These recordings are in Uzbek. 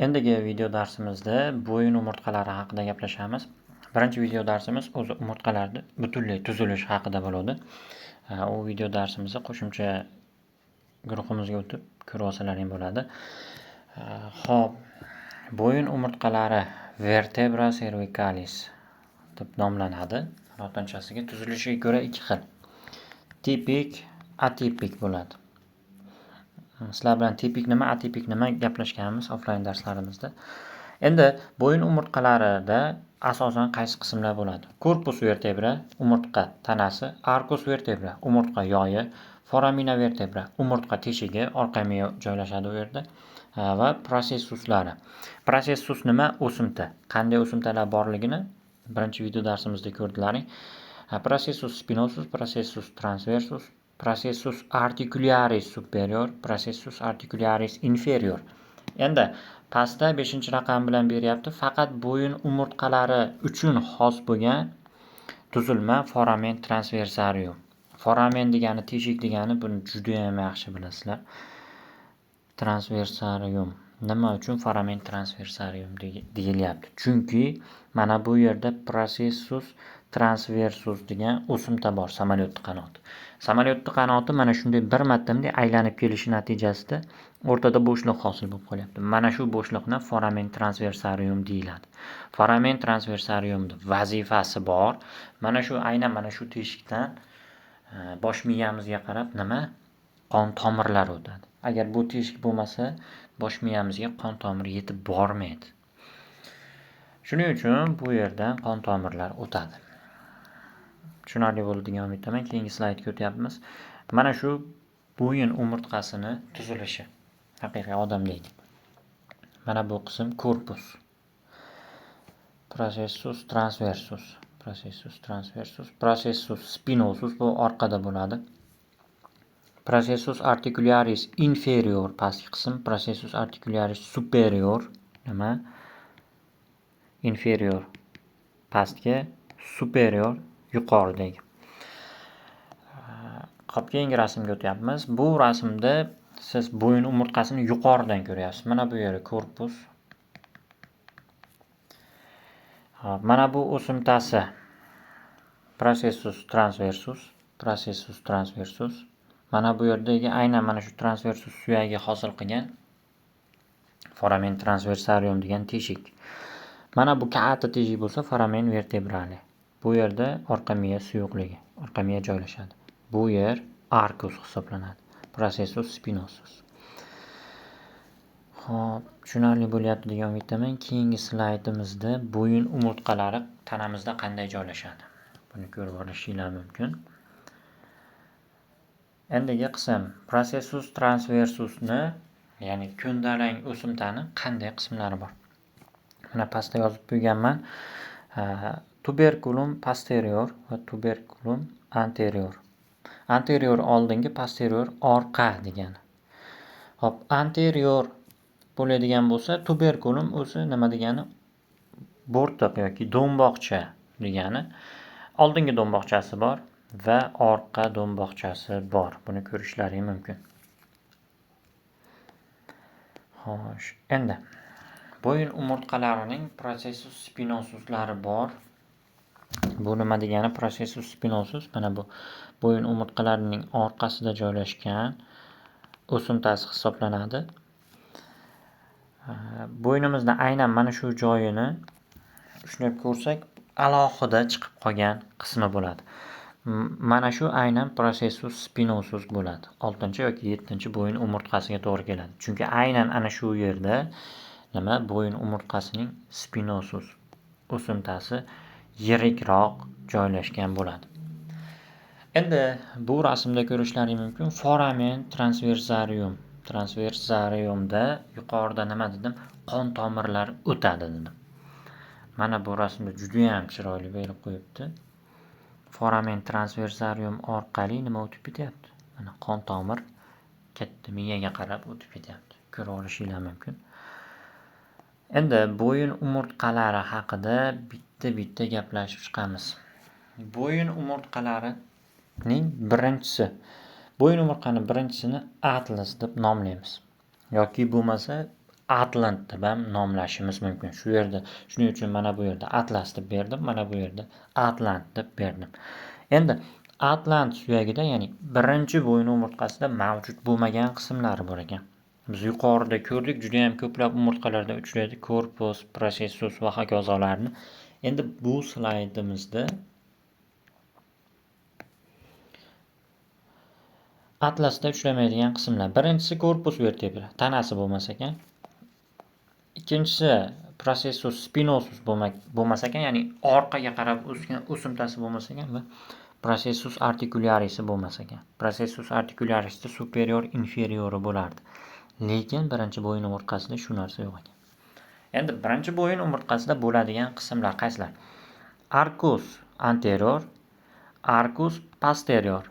Endigi video darsimizda bo'yin umurtqalari haqida gaplashamiz. Birinchi video darsimiz o'zi umurtqalarning butunlay tuzilishi haqida bo'ladi. U video darsimizni qo'shimcha guruhimizga o'tib ko'rib olsalaring bo'ladi. Xo'p, bo'yin umurtqalari vertebra cervicalis deb nomlanadi. Lotinchasiga tuzilishiga ko'ra ikki xil. Tipik, atipik bo'ladi. Sizlar bilan tipik nima, atipik nima gaplashganmiz offline darslarimizda. Endi bo'yin umurtqalarida asosan qaysi qismlar bo'ladi? Korpus vertebra umurtqa tanasi, arcus vertebra umurtqa yoyi, foramina vertebra umurtqa teshigi, orqa miya joylashadi u yerda va prosessuslari. Prosessus nima? O'simta. Qanday o'simtalar borligini birinchi video darsimizda ko'rdilaring. Processus spinosus, processus transversus, processus articularis superior, processus articularis inferior. Endi pastda 5-raqam bilan beryapti. Faqat bo'yin umurtqalari uchun xos bo'lgan tuzilma foramen transversarium. Foramen degani teshik degani, buni juda ham yaxshi bilasizlar. Transversarium. Nima uchun foramen transversarium deyilyapti? Chunki mana bu yerda processus transversus degan o'simta bor, samolyotning qanoti. Samolyotning qanoti mana shunday bir marta aylanib kelishi natijasida o'rtada bo'shliq hosil bo'lib qolyapti. Mana shu bo'shliqni foramen transversarium deyiladi. Foramen transversariumning vazifasi bor. Mana shu aynan mana shu teshikdan bosh miyamizga qarab nima? Qon tomirlari o'tadi. Agar bu teshik bo'lmasa, bosh miyamizga qon tomiri yetib bormaydi. Shuning uchun bu yerdan qon tomirlar o'tadi. Tushunarli bo'ldi degan umiddaman. Keyingi slaydga o'tyapmiz. Mana shu bo'yin umurtqasini tuzilishi. Haqiqiy odamdek. Mana bu qism korpus. Processus transversus, processus transversus, processus spinosus bu orqada bo'ladi. Processus articularis inferior pastki qism, processus articularis superior nima? Inferior pastki, superior yuqoridagi. Xo'p, keyingi rasmga o'tyapmiz. Bu rasmda siz bo'yin umurtqasini yuqoridan ko'ryapsiz. Mana bu yeri korpus. Mana bu o'simtasi processus transversus, processus transversus. Mana bu yerdagi aynan mana shu transversus suyagi hosil qilgan foramen transversarium degan teshik. Mana bu katta teshik bo'lsa foramen vertebrale. Bu yerda orqa miya suyuqligi, orqa miya joylashadi. Bu yer arcus hisoblanadi. Processus spinosus. Xo'p, tushunarli bo'lyapti degan umiddaman. Keyingi slaydimizda bo'yin umurtqalari tanamizda qanday joylashadi? Buni ko'rib olishinglar mumkin. Endigi qism processus transversusni, ya'ni ko'ndalang o'simtani qanday qismlari bor? Mana pastda yozib qo'yganman. Tuberculum posterior va tuberculum anterior. Anterior oldingi, posterior orqa degani. Hop, anterior bo'ladigan bo'lsa, tuberculum o'zi nima degani? Bo'rtiq yoki do'mboqcha degani. Oldingi do'mboqchasi bor va orqa do'mboqchasi bor. Buni ko'rishlaring mumkin. Xo'sh, endi bo'yin umurtqalarining processus spinosuslari bor. Bu nima degani? Processus spinosus mana bu bo'yin umurtqalarining orqasida joylashgan o'simtasi hisoblanadi. Bo'ynimizda aynan mana shu joyini ushlab ko'rsak, alohida chiqib qolgan qismi bo'ladi. Mana shu aynan processus spinosus bo'ladi. 6 yoki 7 bo'yin umurtqasiga to'g'ri keladi. Chunki aynan ana shu yerda nima? Bo'yin umurtqasining spinosus o'simtasi yirikroq joylashgan bo'ladi. Endi bu rasmda ko'rishlaring mumkin. Foramen transversarium. Transversariumda yuqorida nima dedim? Qon tomirlari o'tadi dedim. Mana bu rasmda juda ham chiroyli berib qo'yibdi. Foramen transversarium orqali nima o'tib ketyapti? Mana qon tomir katta miyaga qarab o'tib ketyapti. Ko'rib olishinglar mumkin. Endi bo'yin umurtqalari haqida bitta gaplashib chiqamiz. Bo'yin umurtqalarining birinchisi. Bo'yin umurtqaning birinchisini atlas deb nomlaymiz. Yoki bo'lmasa Atlant deb ham nomlashimiz mumkin. Shu yerda shuning uchun mana bu yerda Atlas deb berdim, mana bu yerda Atlant deb berdim. Endi Atlant suyagida, ya'ni birinchi bo'yin umurtqasida mavjud bo'lmagan qismlari bor ekan. Biz yuqorida ko'rdik, juda ham ko'plab umurtqalarda uchraydi, korpus, prosessus va hokazolarni. Endi bu slaydimizda atlasda uchramaydigan qismlar. Birinchisi korpus vertebra, tanasi bo'lmas ekan. Ikkinchisi prosessus spinosus bo'lmas ekan, ya'ni orqaga qarab o'sgan o'simtasi bo'lmas ekan va prosessus articularis bo'lmas ekan. Prosessus articularisda superior inferior bo'lardi. Lekin birinchi bo'yin umurtqasida shu narsa yo'q ekan. Endi birinchi bo'yin umurtqasida bo'ladigan qismlar qaysilar? Arcus anterior, arcus posterior.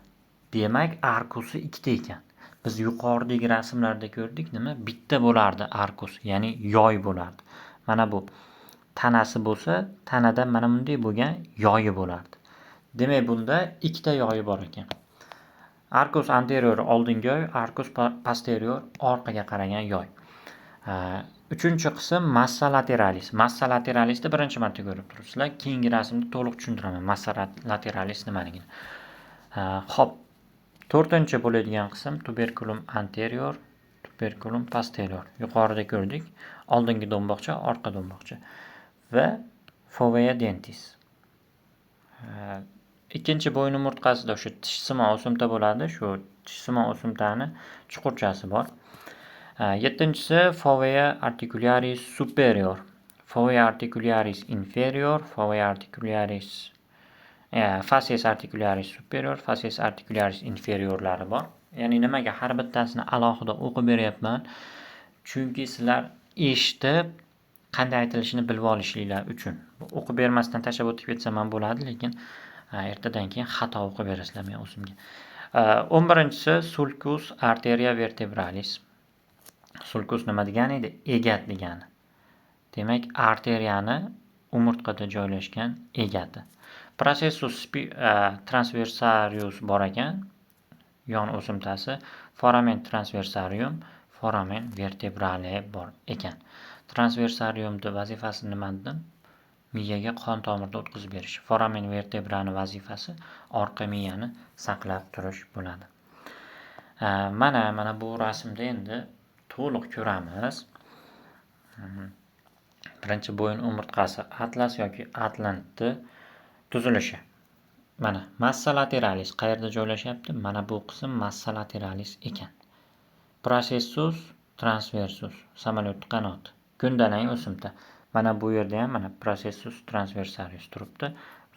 Demak, arkusi ikkita ekan. Biz yuqoridagi rasmlarda ko'rdik, nima? Bitta bo'lardi arkus, ya'ni yoy bo'lardi. Mana bu tanasi bo'lsa, tanada mana bunday bo'lgan yoyi bo'lardi. Demak, bunda ikkita yoyi bor ekan. Arcus anterior oldingi yoy, arcus posterior orqaga qaragan yoy. Uchinchi qism massa lateralis. Massa lateralisni birinchi marta ko'rib turibsizlar. Keyingi rasmda to'liq tushuntiraman massa lateralis nimaligini. Xo'p, to'rtinchi bo'ladigan qism tuberculum anterior, tuberculum posterior. Yuqorida ko'rdik. Oldingi do'mboqcha, orqa do'mboqcha va fovea dentis. Ikkinchi bo'yin umurtqasida o'sha tishsimon o'simta bo'ladi. Shu tishsimon o'simtani chuqurchasi bor. Yettinchisi fovea articularis superior, fovea articularis inferior, fovea articularis facies articularis superior, facies articularis inferiorlari bor. Ya'ni nimaga har bittasini alohida o'qib beryapman? Chunki sizlar eshitib qanday aytilishini bilib olishinglar uchun. O'qib bermasdan tashlab o'tib ketsam ham bo'ladi, lekin ertadan keyin xato o'qib berasizlar men o'zimga. 11-si sulcus arteria vertebralis. Sulcus nima degani edi? Egat degani. Demak, arteriyani umurtqada joylashgan egati. Processus transversarius bor ekan, yon o'simtasi, foramen transversarium, foramen vertebrale bor ekan. Transversariumning vazifasi nima dedim? Miyaga qon tomirda o'tkazib berish. Foramen vertebrani vazifasi orqa miyani saqlab turish bo'ladi. Mana bu rasmda endi to'liq ko'ramiz. Birinchi bo'yin umurtqasi atlas yoki atlantni tuzilishi. Mana massa lateralis qayerda joylashyapti? Mana bu qism massa lateralis ekan. Processus transversus, samolyot qanoti, ko'ndalang o'simta. Mana bu yerda ham mana processus transversarius turibdi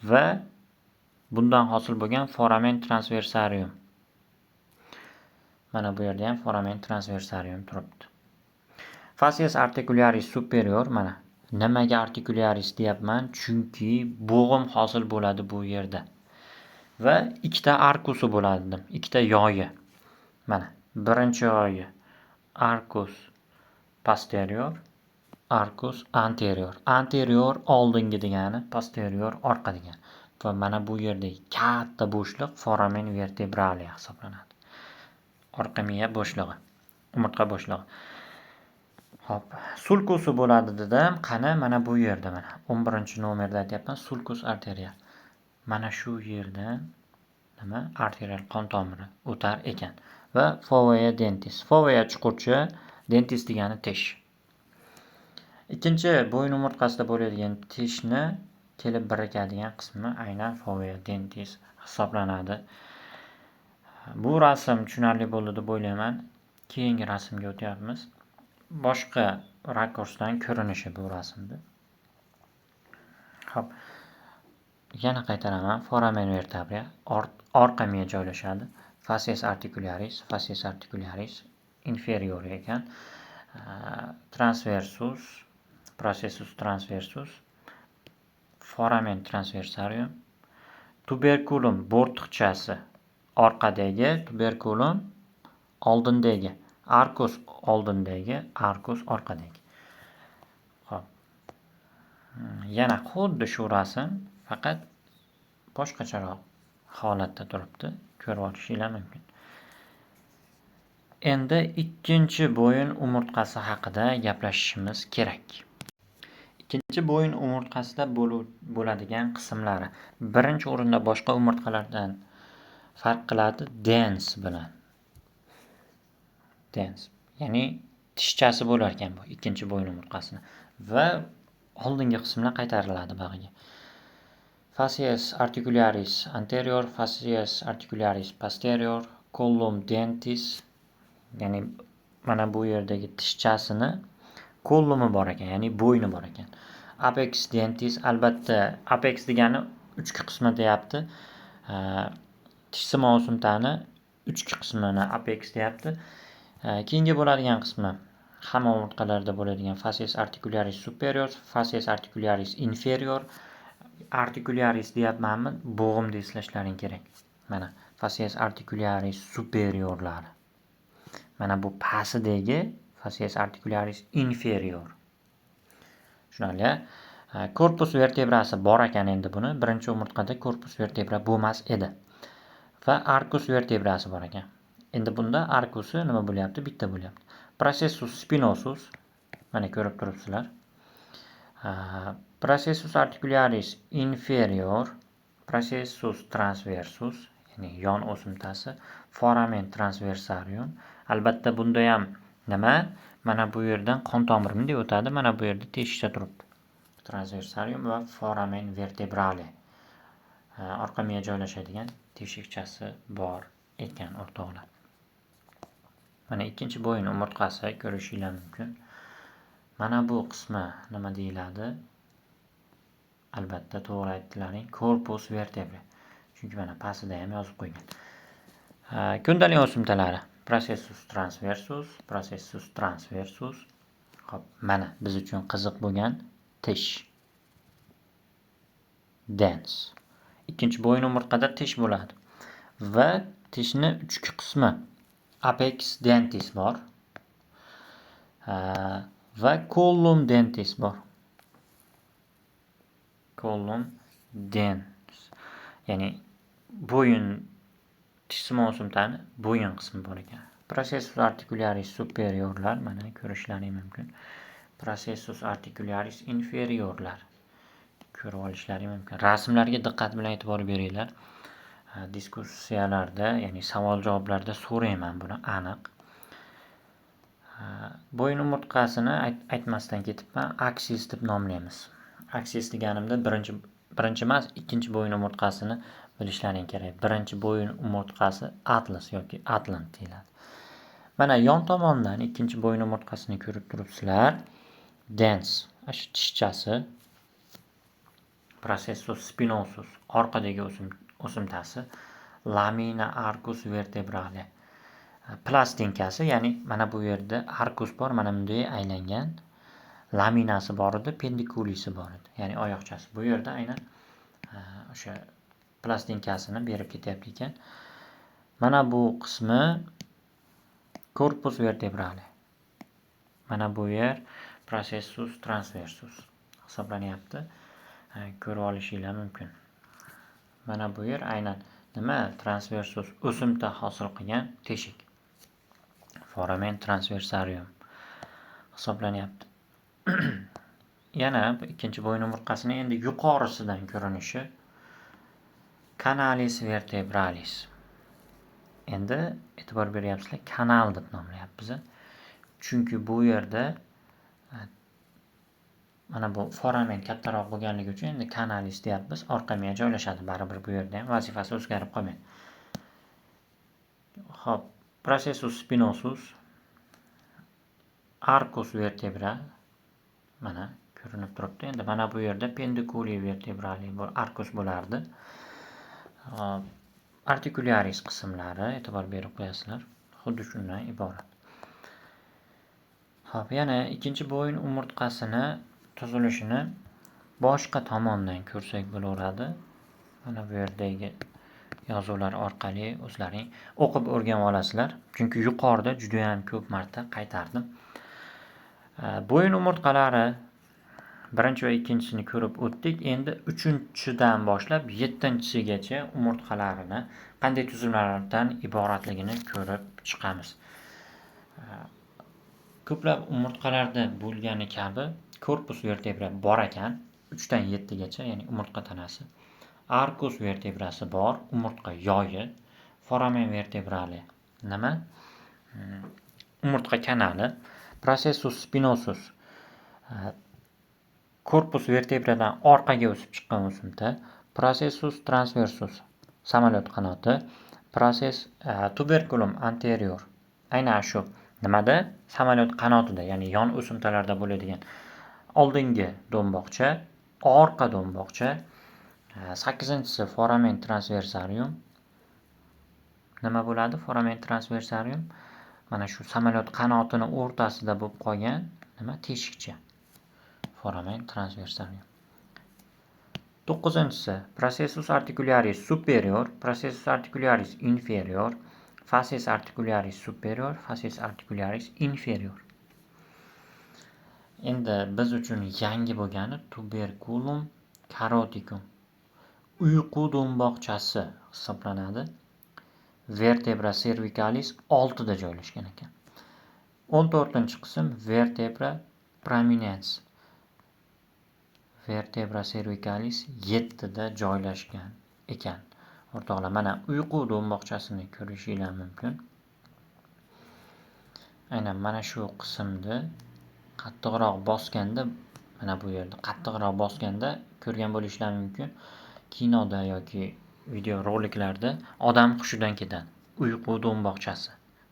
va bundan hosil bo'lgan foramen transversarium. Mana bu yerda ham foramen transversarium turibdi. Facies articularis superior, mana nimaga articularis deyapman? Chunki bo'g'im hosil bo'ladi bu yerda. Va ikkita arkusi bo'ladi dedim, ikkita yoyi. Mana birinchi yoyi arcus posterior, arcus anterior. Anterior oldingi degani, posterior orqa degani. Va mana bu yerdagi katta bo'shliq foramen vertebrale hisoblanadi. Orqa miya bo'shlig'i, umurtqa bo'shlig'i. Xo'p, sulcusi bo'ladi dedim. Qani mana bu yerda mana 11-nomerda aytyapman, sulcus arterial. Mana shu yerdan nima? Arterial qon tomiri o'tar ekan. Va fovea dentis. Fovea chuqurcha, dentis degani tish. Ikkinchi bo'yin umurtqasida bo'ladigan tishni kelib birikadigan qismi aynan fovea dentis hisoblanadi. Bu rasm tushunarli bo'ldi deb o'ylayman. Keyingi rasmga o'tyapmiz. Boshqa rakursdan ko'rinishi bu rasmda. Xo'p. Yana qaytaraman. Foramen vertebra orqa miya joylashadi. Facies articularis inferior ekan. Transversus, processus transversus, foramen transversarium, tuberculum bo'rtqichasi orqadagi, tuberculum oldindagi, arcus oldindagi, arcus orqadagi. Xo'p. Yana xuddi shu rasm, faqat boshqacharoq holatda turibdi. Ko'rib olishinglar mumkin. Endi ikkinchi bo'yin umurtqasi haqida gaplashishimiz kerak. Ikkinchi bo'yin umurtqasida bo'ladigan qismlari. Birinchi o'rinda boshqa umurtqalardan farq qiladi dens bilan. Dens, ya'ni tishchasi bo'lar ekan bu ikkinchi bo'yin umurtqasini va oldingi qismlar qaytariladi bag'iga. Facies articularis anterior, facies articularis posterior, collum dentis, ya'ni mana bu yerdagi tishchasini kollumi bor ekan, ya'ni bo'yni bor ekan. Apex dentis, albatta apex degani uchki qismi deyapti. Tishsimo o'simtani uchki qismini apex deyapti. Keyingi bo'ladigan qismi hamma umurtqalarda bo'ladigan facies articularis superior, facies articularis inferior. Articularis deyapmanmi? Bo'g'imda eslashlaring kerak. Mana facies articularis superiorlari. Mana bu pasidagi facies articularis inferior. Shunali. Korpus vertebrasi bor ekan endi buni. Birinchi umurtqada korpus vertebra bo'lmas edi. Va arcus vertebrasi bor ekan. Endi bunda arcusi nima bo'lyapti? Bitta bo'lyapti. Processus spinosus, mana ko'rib turibsizlar. Processus articularis inferior, processus transversus, ya'ni yon o'simtasi, foramen transversarium. Albatta bunda ham nima? Mana bu yerdan qon tomiri bunday o'tadi, mana bu yerda teshikcha turibdi. Transversarium va foramen vertebrale. Orqa miya joylashadigan teshikchasi bor ekan o'rtoqlar. Mana ikkinchi bo'yin umurtqasi ko'rishingiz mumkin. Mana bu qismi nima deyiladi? Albatta to'g'ri aytdilaring, korpus vertebra. Chunki mana pastida ham yozib qo'ygan. Kundalik o'simtalari processus transversus, processus transversus. Xo'p, mana biz uchun qiziq bo'lgan tish. Dens. Ikkinchi bo'yin umurtqada tish bo'ladi. Va tishni uchki qismi apex dentis bor. Va collum dentis bor. Collum dens. Ya'ni bo'yin tishsimo o'simtani bo'yin qismi bor ekan. Processus articularis superiorlar, mana ko'rishlaring mumkin. Processus articularis inferiorlar. Ko'rib olishlaring mumkin. Rasmlarga diqqat bilan e'tibor beringlar. Diskussiyalarda, ya'ni savol-javoblarda so'rayman buni aniq. Bo'yin umurtqasini aytmasdan ketibman, aksis deb nomlaymiz. Aksis deganimda birinchi emas, ikkinchi bo'yin umurtqasini bilishlaring kerak. Birinchi bo'yin umurtqasi atlas yoki atlant deyiladi. Mana yon tomondan ikkinchi bo'yin umurtqasini ko'rib turibsizlar. Dens, shu tishchasi. Processus spinosus, orqadagi o'simtasi. Lamina arcus vertebrale. Plastinkasi, ya'ni mana bu yerda arcus bor, mana bunday aylangan. Laminasi bor edi, pendikulisi bor edi. Ya'ni oyoqchasi. Bu yerda aynan o'sha plastinkasini berib ketyapti ekan. Mana bu qismi korpus vertebrale. Mana bu yer processus transversus hisoblanyapti. Ko'rib olishingiz mumkin. Mana bu yer aynan nima? Transversus o'simta hosil qilgan teshik. Foramen transversarium hisoblanyapti. Yana ikkinchi bo'yin umurtqasining endi yuqorisidan ko'rinishi canalis vertebralis. Endi e'tibor beryapsizlar, kanal deb nomlayapmiz. Chunki bu yerda mana bu foramen kattaroq bo'lganligi uchun endi canalis deyapmiz. Orqa miya joylashadi, baribir bu yerda ham vazifasi o'zgarib qolmaydi. Xo'p, processus spinosus, arcus vertebra mana ko'rinib turibdi. Endi mana bu yerda pendiculi vertebrali arcus bo'lardi. Articularis qismlari e'tibor berib qo'yasizlar. Xuddi shundan iborat. Xo'p, yana ikkinchi bo'yin umurtqasini tuzilishini boshqa tomondan ko'rsak bo'laveradi. Mana bu yerdagi yozuvlar orqali o'zlaring o'qib o'rganib olasizlar. Chunki yuqorida juda ham ko'p marta qaytardim. Bo'yin umurtqalari birinchi va ikkinchisini ko'rib o'tdik. Endi 3-dan boshlab 7-gacha umurtqalarini qanday tuzilmalardan iboratligini ko'rib chiqamiz. Ko'plab umurtqalarda bo'lgani kabi korpus vertebra bor ekan, 3 dan 7 gacha, ya'ni umurtqa tanasi. Arkus vertebrasi bor, umurtqa yoyi, foramen vertebrali nima? Umurtqa kanali, processus spinosus korpus vertebradan orqaga o'sib chiqqan o'simta, processus transversus samolyot qanoti, tuberculum anterior aynan shu nimada? Samolyot qanotida, ya'ni yon o'simtalarda bo'ladigan oldingi do'mboqcha, orqa do'mboqcha, 8-si foramen transversarium. Nima bo'ladi? Foramen transversarium mana shu samolyot qanotini o'rtasida bo'lib qolgan nima? Teshikcha. Foramen transversarium. 9-si processus articularis superior, processus articularis inferior, fasces articularis superior, fasces articularis inferior. Endi biz uchun yangi bo'lgani tuberculum caroticum. Uyqu do'mboqchasi hisoblanadi. Vertebra cervicalis oltida joylashgan ekan. 14-qism vertebra prominens. Vertebra cervicalis 7da joylashgan ekan. O'rtoqlar, mana uyqu do'mboqchasini ko'rishingiz mumkin. Aynan mana shu qismni qattiqroq bosganda, mana bu yerda qattiqroq bosganda ko'rgan bo'lishingiz mumkin. Kinoda yoki video roliklarda odam hushidan ketadi. Uyqu do'mboqchasi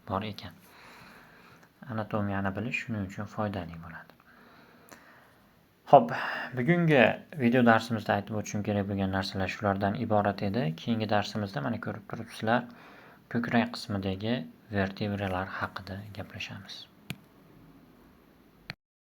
bor ekan. Anatomiyani bilish shuning uchun foydali bo'ladi. Xo'p, bugungi video darsimizda aytib o'tishim kerak bo'lgan narsalar shulardan iborat edi. Keyingi darsimizda mana ko'rib turibsizlar, ko'krak qismidagi vertebralar haqida gaplashamiz.